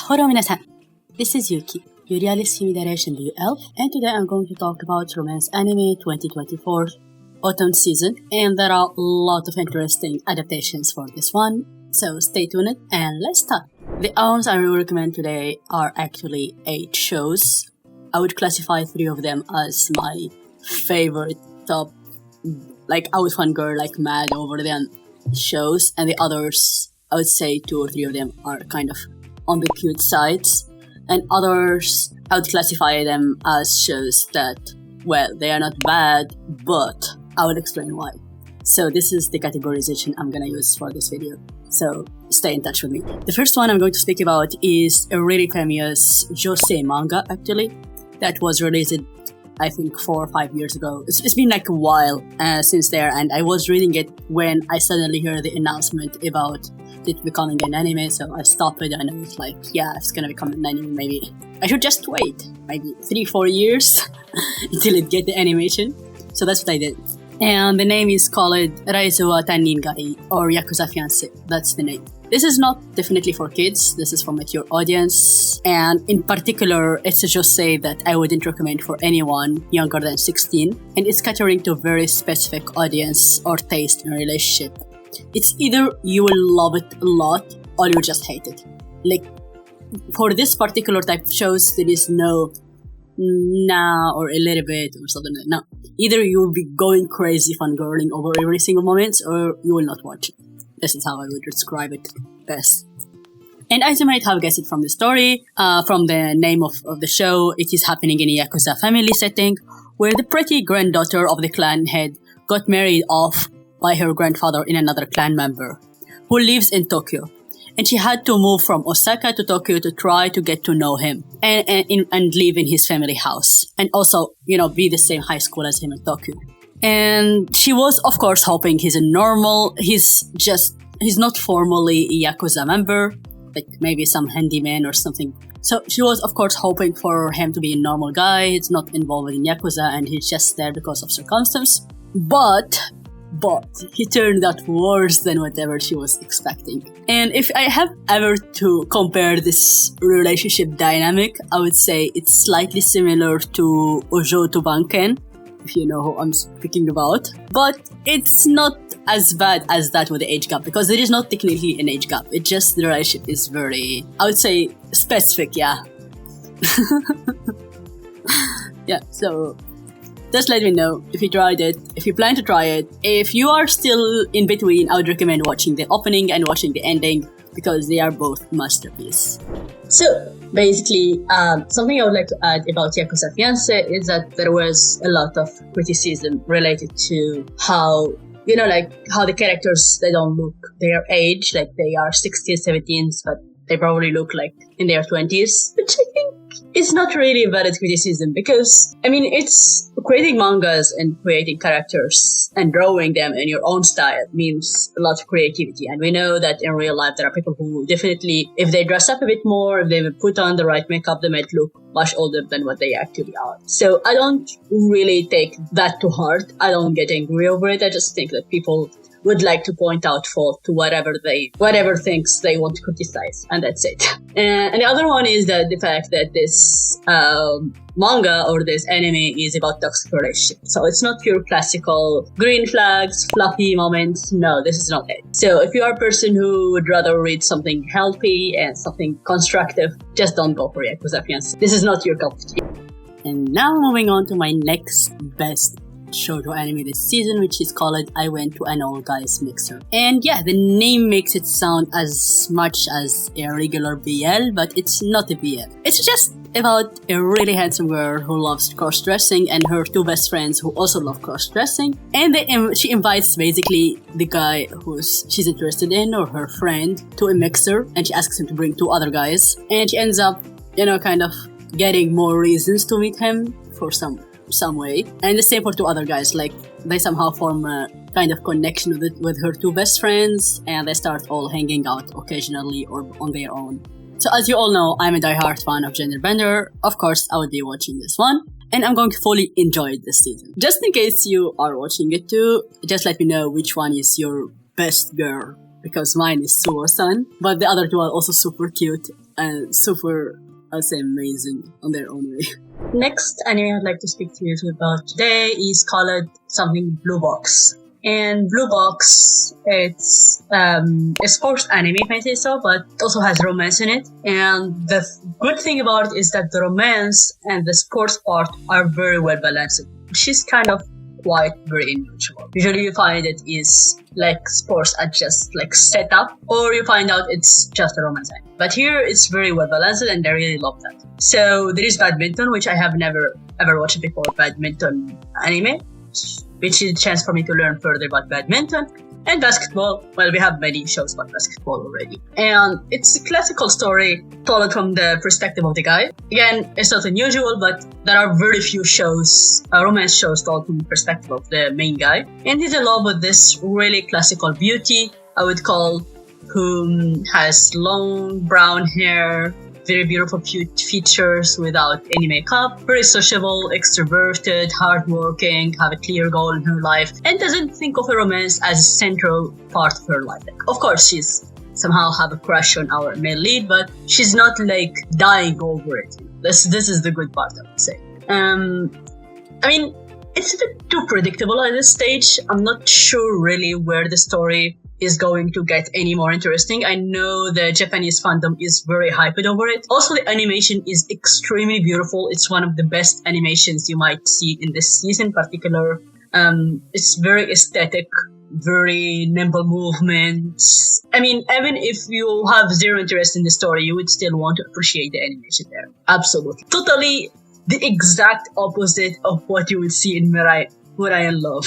Hello 皆さん This is Yuki, your realist simulation view elf, and today I'm going to talk about Romance Anime 2024 Autumn Season, and there are a lot of interesting adaptations for this one, so stay tuned and let's start. The ones I will recommend today are actually 8 shows. I would classify 3 of them as my favorite top, like I would fangirl like mad over them shows, and the others, I would say 2 or 3 of them are kind of on the cute sides, and others, I would classify them as shows that, well, they are not bad, but I will explain why. So this is the categorization I'm gonna use for this video, so stay in touch with me. The first one I'm going to speak about is a really famous Josei manga, actually, that was released I think 4 or 5 years ago. It's been like a while since there, and I was reading it when I suddenly heard the announcement about it becoming an anime, so I stopped it and I was like, yeah, it's gonna become an anime, maybe I should just wait, maybe 3-4 years until it get the animation. So that's what I did. And the name is called Reijou Tanin or Yakuza Fiancé. That's the name. This is not definitely for kids, this is for mature audience, and in particular, it's a josei that I wouldn't recommend for anyone younger than 16, and it's catering to a very specific audience or taste in a relationship. It's either you will love it a lot, or you just hate it. Like, for this particular type of shows, there is no nah or a little bit or something like that. No. Either you will be going crazy fangirling over every single moment, or you will not watch it. This is how I would describe it best. And as you might have guessed from the story, from the name of the show, it is happening in a Yakuza family setting, where the pretty granddaughter of the clan head got married off by her grandfather in another clan member, who lives in Tokyo. And she had to move from Osaka to Tokyo to try to get to know him and live in his family house. And also, be the same high school as him in Tokyo. And she was, of course, hoping he's not formally a Yakuza member, like maybe some handyman or something. So she was, of course, hoping for him to be a normal guy, he's not involved in Yakuza, and he's just there because of circumstance. But he turned out worse than whatever she was expecting. And if I have ever to compare this relationship dynamic, I would say it's slightly similar to Ojo to Banken, if you know who I'm speaking about. But it's not as bad as that with the age gap, because there is not technically an age gap. It's just the relationship is very, I would say, specific, yeah. Yeah, so just let me know if you tried it, if you plan to try it. If you are still in between, I would recommend watching the opening and watching the ending, because they are both masterpieces. So, basically, something I would like to add about Yakuza Fiancé is that there was a lot of criticism related to how, how the characters, they don't look their age, like they are 16s, 17s, but they probably look like in their 20s, which I think is not really a valid criticism, because, it's creating mangas and creating characters and drawing them in your own style means a lot of creativity. And we know that in real life there are people who definitely, if they dress up a bit more, if they put on the right makeup, they might look much older than what they actually are. So I don't really take that to heart. I don't get angry over it. I just think that people would like to point out fault to whatever things they want to criticize, and that's it. And the other one is that the fact that this manga or this anime is about toxic relationships. So it's not your classical green flags, fluffy moments. No, this is not it. So if you are a person who would rather read something healthy and something constructive, just don't go for Yakuza Fiancé. This is not your cup of tea. And now moving on to my next best Shoujo anime this season, which is called I Went to an Old Guy's Mixer. And yeah, the name makes it sound as much as a regular BL, but it's not a BL. It's just about a really handsome girl who loves cross-dressing and her 2 best friends who also love cross-dressing. And she invites basically the guy she's interested in, or her friend, to a mixer, and she asks him to bring 2 other guys. And she ends up, kind of getting more reasons to meet him for some way, and the same for 2 other guys. Like, they somehow form a kind of connection with her 2 best friends, and they start all hanging out occasionally or on their own. So as you all know, I'm a diehard fan of gender bender. Of course, I would be watching this one, and I'm going to fully enjoy it this season. Just in case you are watching it too, just let me know which one is your best girl, because mine is Suo-san, but the other 2 are also super cute. and super, I'd say, amazing on their own way. Next anime I'd like to speak to you about today is called something Blue Box. And Blue Box, it's a sports anime, if I say so, but it also has romance in it. And the good thing about it is that the romance and the sports part are very well balanced. She's kind of quite very individual. Usually you find it is like sports are just like set up, or you find out it's just a romance anime. But here it's very well balanced and I really love that. So there is badminton, which I have never ever watched before, badminton anime, which is a chance for me to learn further about badminton. And basketball, well, we have many shows about basketball already. And it's a classical story told from the perspective of the guy. Again, it's not unusual, but there are very few shows, romance shows told from the perspective of the main guy. And he's in love with this really classical beauty, I would call, who has long brown hair, very beautiful features without any makeup, very sociable, extroverted, hardworking, have a clear goal in her life, and doesn't think of a romance as a central part of her life. Like, of course, she's somehow have a crush on our male lead, but she's not like dying over it. This is the good part, I would say. I mean, it's a bit too predictable at this stage. I'm not sure really where the story is going to get any more interesting. I know the Japanese fandom is very hyped over it. Also, the animation is extremely beautiful. It's one of the best animations you might see in this season in particular. It's very aesthetic, very nimble movements. I mean, even if you have zero interest in the story, you would still want to appreciate the animation there. Absolutely. Totally the exact opposite of what you would see in Murai and Love.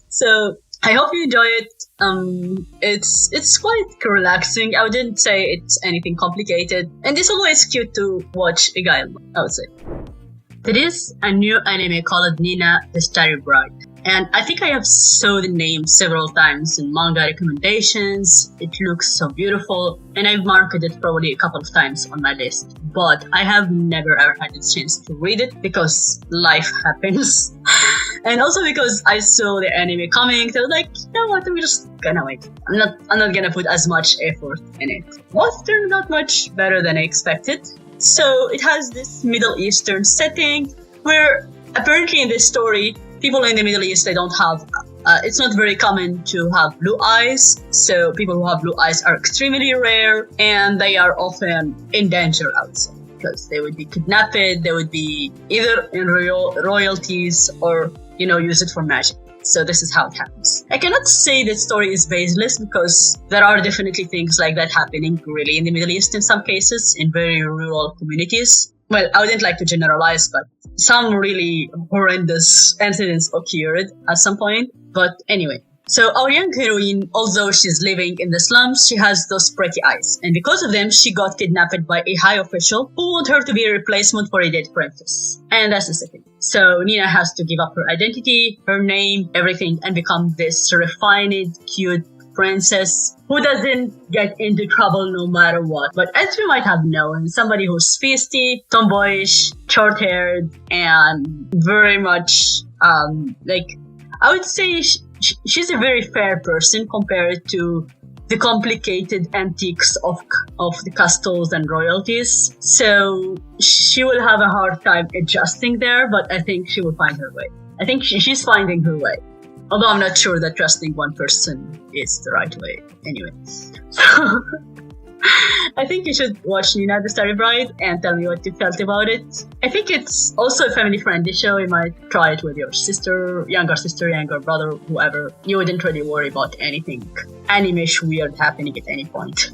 So, I hope you enjoy it. It's quite relaxing. I wouldn't say it's anything complicated. And it's always cute to watch a guy, I would say. There is a new anime called Nina the Starry Bride. And I think I have saw the name several times in manga recommendations. It looks so beautiful. And I've marked it probably a couple of times on my list. But I have never ever had the chance to read it because life happens. And also because I saw the anime coming, so I was like, you know what, I'm just gonna wait. I'm not gonna put as much effort in it. But turned out much better than I expected. So it has this Middle Eastern setting where apparently in this story, people in the Middle East, they don't have, it's not very common to have blue eyes. So people who have blue eyes are extremely rare and they are often in danger, I would say. Because they would be kidnapped, they would be either in royalties or, use it for magic. So this is how it happens. I cannot say that story is baseless because there are definitely things like that happening really in the Middle East in some cases, in very rural communities. Well, I wouldn't like to generalize, but some really horrendous incidents occurred at some point. But anyway. So our young heroine, although she's living in the slums, she has those pretty eyes. And because of them, she got kidnapped by a high official who want her to be a replacement for a dead princess. And that's the second. So Nina has to give up her identity, her name, everything, and become this refined, cute princess who doesn't get into trouble no matter what. But as you might have known, somebody who's feisty, tomboyish, short-haired, and very much, I would say she's a very fair person compared to the complicated antiques of the castles and royalties. So she will have a hard time adjusting there, but I think she will find her way. I think she's finding her way. Although I'm not sure that trusting one person is the right way. Anyway. I think you should watch Nina the Starry Bride and tell me what you felt about it. I think it's also a family-friendly show. You might try it with your younger brother, whoever. You wouldn't really worry about anything anime-ish weird happening at any point.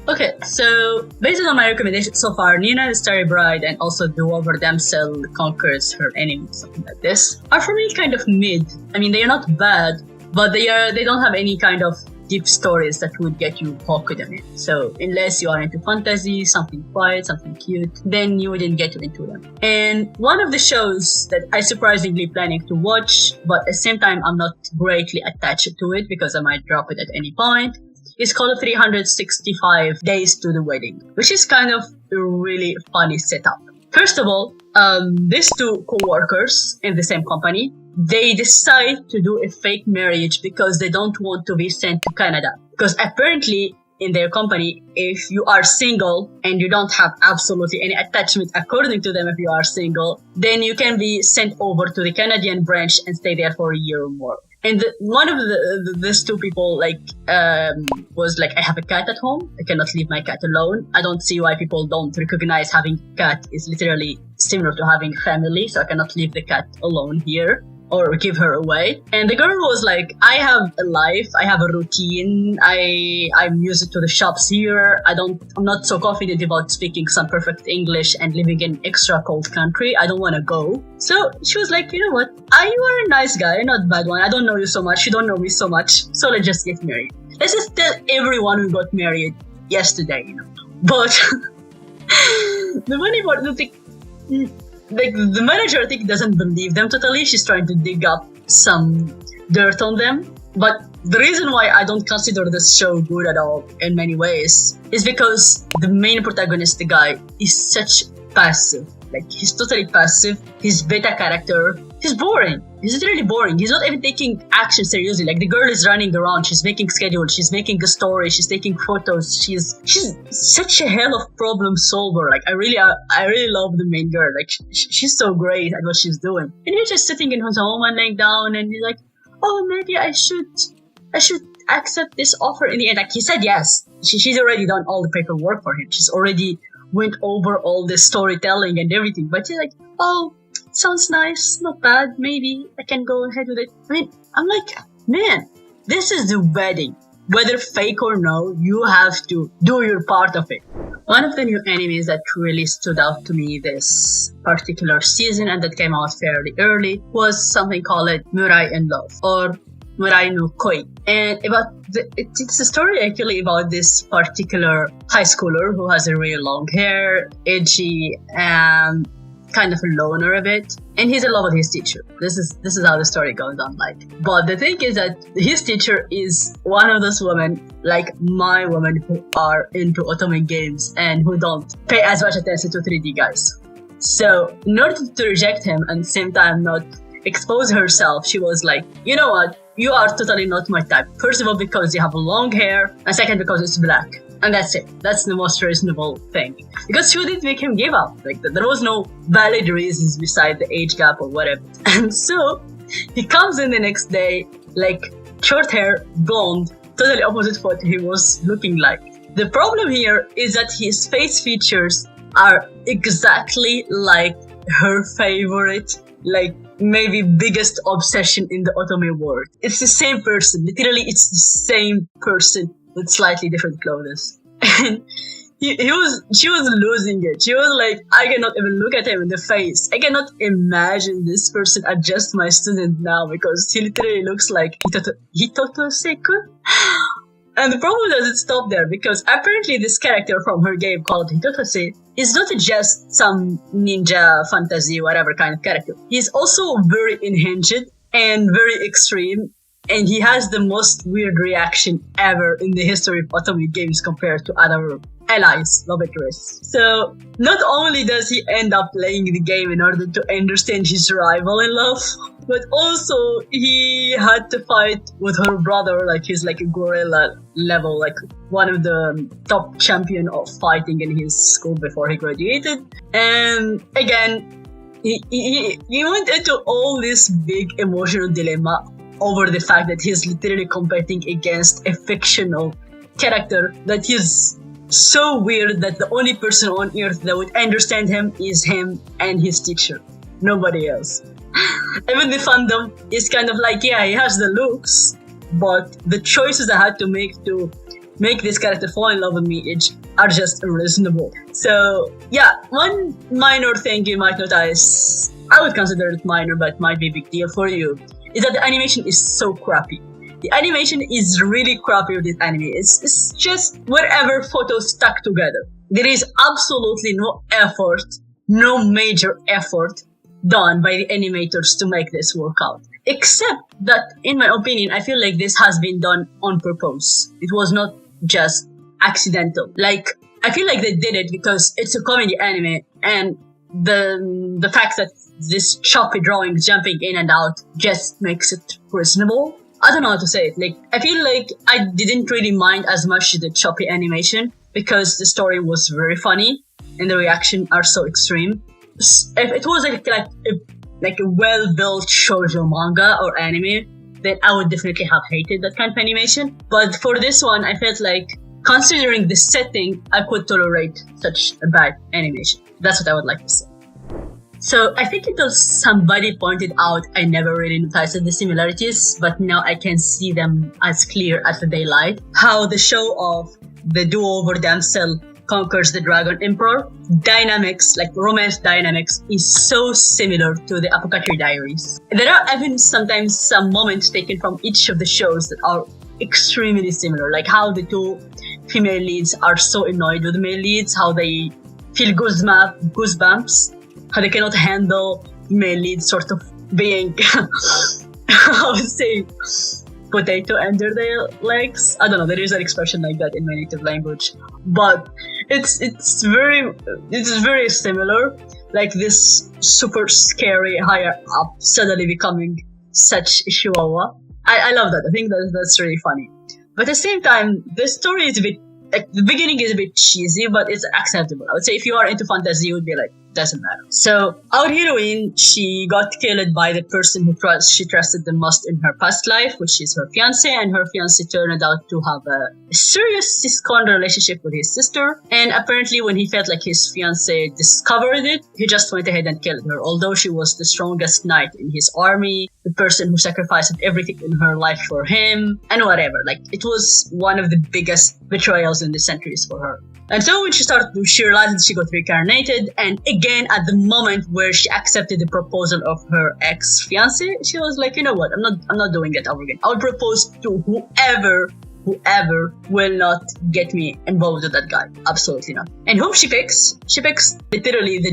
Okay, so based on my recommendations so far, Nina the Starry Bride and also The Wolver Damsel Conquers Her Enemy, something like this, are for me kind of mid. I mean, they are not bad, but they don't have any kind of deep stories that would get you hooked on it. So unless you are into fantasy, something quiet, something cute, then you wouldn't get into them. And one of the shows that I surprisingly planning to watch, but at the same time I'm not greatly attached to it because I might drop it at any point, is called 365 Days to the Wedding, which is kind of a really funny setup. First of all, these two co-workers in the same company, they decide to do a fake marriage because they don't want to be sent to Canada. Because apparently in their company, if you are single and you don't have absolutely any attachment according to them, if you are single, then you can be sent over to the Canadian branch and stay there for a year or more. And one of these two people was like, I have a cat at home. I cannot leave my cat alone. I don't see why people don't recognize having a cat is literally similar to having family. So I cannot leave the cat alone here or give her away. And the girl was like, I have a life. I have a routine. I'm used to the shops here. I'm not so confident about speaking some perfect English and living in extra cold country. I don't want to go. So she was like, you know what? You are a nice guy, not a bad one. I don't know you so much. You don't know me so much. So let's just get married. Let's just tell everyone we got married yesterday, you know. But the funny part, the manager, I think, doesn't believe them totally. She's trying to dig up some dirt on them. But the reason why I don't consider this show good at all in many ways is because the main protagonist, the guy, is such passive. Like, he's totally passive. His beta character, he's boring. He's really boring. He's not even taking action seriously. Like, the girl is running around. She's making schedules. She's making a story. She's taking photos. She's such a hell of problem solver. Like, I really love the main girl. Like, she's so great at what she's doing. And he's just sitting in his home and laying down, and he's like, oh, maybe I should accept this offer. In the end, like, he said yes. She's already done all the paperwork for him. She's already went over all the storytelling and everything. But she's like, oh, sounds nice, not bad, maybe I can go ahead with it. I mean, I'm like, man, this is the wedding. Whether fake or no, you have to do your part of it. One of the new animes that really stood out to me this particular season and that came out fairly early was something called Murai in Love, or Murai no Koi. And it's a story actually about this particular high schooler who has a really long hair, edgy, and kind of a loner a bit, and he's in love with his teacher. This is how the story goes on, like. But the thing is that his teacher is one of those women, like my women, who are into otome games and who don't pay as much attention to 3D guys. So in order to reject him and at the same time not expose herself, she was like, you know what, you are totally not my type. First of all, because you have long hair, and second, because it's black. And that's it. That's the most reasonable thing. Because she didn't make him give up. Like, there was no valid reasons beside the age gap or whatever. And so, he comes in the next day, like, short hair, blonde, totally opposite what he was looking like. The problem here is that his face features are exactly like her favorite, like, maybe biggest obsession in the otome world. It's the same person. Literally, it's the same person with slightly different clothes. And she was losing it. She was like, I cannot even look at him in the face. I cannot imagine this person as just my student now, because he literally looks like Hitotose-kun. And the problem doesn't stop there, because apparently this character from her game called Hitotose is not just some ninja fantasy whatever kind of character. He's also very unhinged and very extreme, and he has the most weird reaction ever in the history of otome games compared to other allies, love interests. So not only does he end up playing the game in order to understand his rival in love, but also he had to fight with her brother, like he's like a gorilla level, like one of the top champion of fighting in his school before he graduated. And again, he went into all this big emotional dilemma over the fact that he's literally competing against a fictional character that is so weird that the only person on earth that would understand him is him and his teacher. Nobody else. Even the fandom is kind of like, yeah, he has the looks, but the choices I had to make this character fall in love with me are just unreasonable. So, yeah, one minor thing you might notice, I would consider it minor, but it might be a big deal for you, is that the animation is so crappy. The animation is really crappy with this anime. It's just wherever photos stuck together. There is absolutely no effort, no major effort done by the animators to make this work out. Except that, in my opinion, I feel like this has been done on purpose. It was not just accidental. Like, I feel like they did it because it's a comedy anime, and the fact that this choppy drawings jumping in and out just makes it reasonable. I don't know how to say it. Like, I feel like I didn't really mind as much the choppy animation because the story was very funny and the reaction are so extreme. If it was like a well-built shoujo manga or anime, then I would definitely have hated that kind of animation. But for this one, I felt like, considering the setting, I could tolerate such a bad animation. That's what I would like to say. So I think until somebody pointed out, I never really noticed the similarities, but now I can see them as clear as the daylight. How the show of the duo over Damsel conquers the Dragon Emperor dynamics, like romance dynamics, is so similar to the Apothecary Diaries. There are even sometimes some moments taken from each of the shows that are extremely similar, like how the two female leads are so annoyed with the male leads, how they feel goosebumps, how they cannot handle male leads sort of being, I would say, potato under their legs. I don't know, there is an expression like that in my native language, but it's very similar. Like this super scary higher up suddenly becoming such a chihuahua. I love that. I think that's really funny. But at the same time, the story is a bit, like, the beginning is a bit cheesy, but it's acceptable. I would say if you are into fantasy, you would be like, doesn't matter. So our heroine, she got killed by the person who she trusted the most in her past life, which is her fiancé, and her fiancé turned out to have a serious cis-con relationship with his sister. And apparently when he felt like his fiancé discovered it, he just went ahead and killed her. Although she was the strongest knight in his army, the person who sacrificed everything in her life for him, and whatever. Like, it was one of the biggest betrayals in the centuries for her. And so when she realized she got reincarnated, and again at the moment where she accepted the proposal of her ex-fiancé, she was like, you know what, I'm not doing that over again. I'll propose to whoever will not get me involved with that guy. Absolutely not. And whom she picks? She picks literally the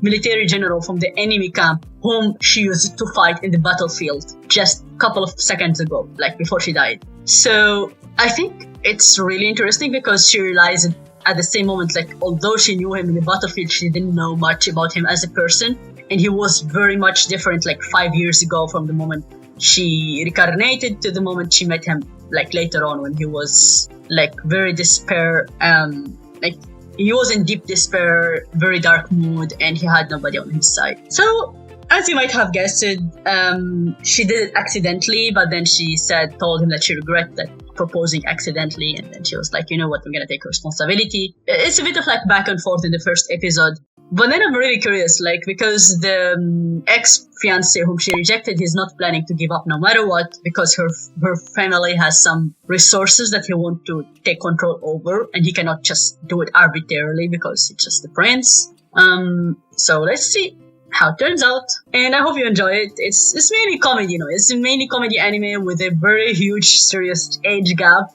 military general from the enemy camp whom she used to fight in the battlefield just a couple of seconds ago, like before she died. So I think it's really interesting because she realized at the same moment, like, although she knew him in the battlefield, she didn't know much about him as a person. And he was very much different, like 5 years ago, from the moment she reincarnated to the moment she met him, like later on when he was like very despair, like he was in deep despair, very dark mood, and he had nobody on his side. So, as you might have guessed, she did it accidentally, but then she told him that she regretted that proposing accidentally, and then she was like, you know what, I'm gonna take responsibility. It's a bit of like back and forth in the first episode. But then I'm really curious, like, because the ex-fiancé whom she rejected, he's not planning to give up no matter what, because her family has some resources that he wants to take control over, and he cannot just do it arbitrarily because he's just the prince. So let's see how it turns out, and I hope you enjoy it. It's mainly comedy, it's a mainly comedy anime with a very huge serious age gap.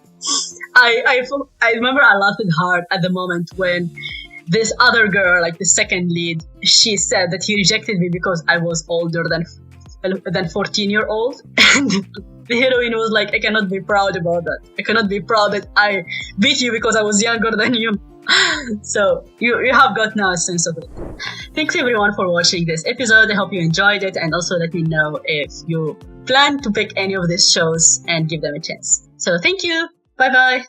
I remember I laughed hard at the moment when this other girl, like the second lead, she said that he rejected me because I was older than 14-year-old, and the heroine was like, I cannot be proud about that. I cannot be proud that I beat you because I was younger than you. So you have got now a sense of it. Thanks everyone for watching this episode. I hope you enjoyed it, and also let me know if you plan to pick any of these shows and give them a chance. So thank you. Bye bye.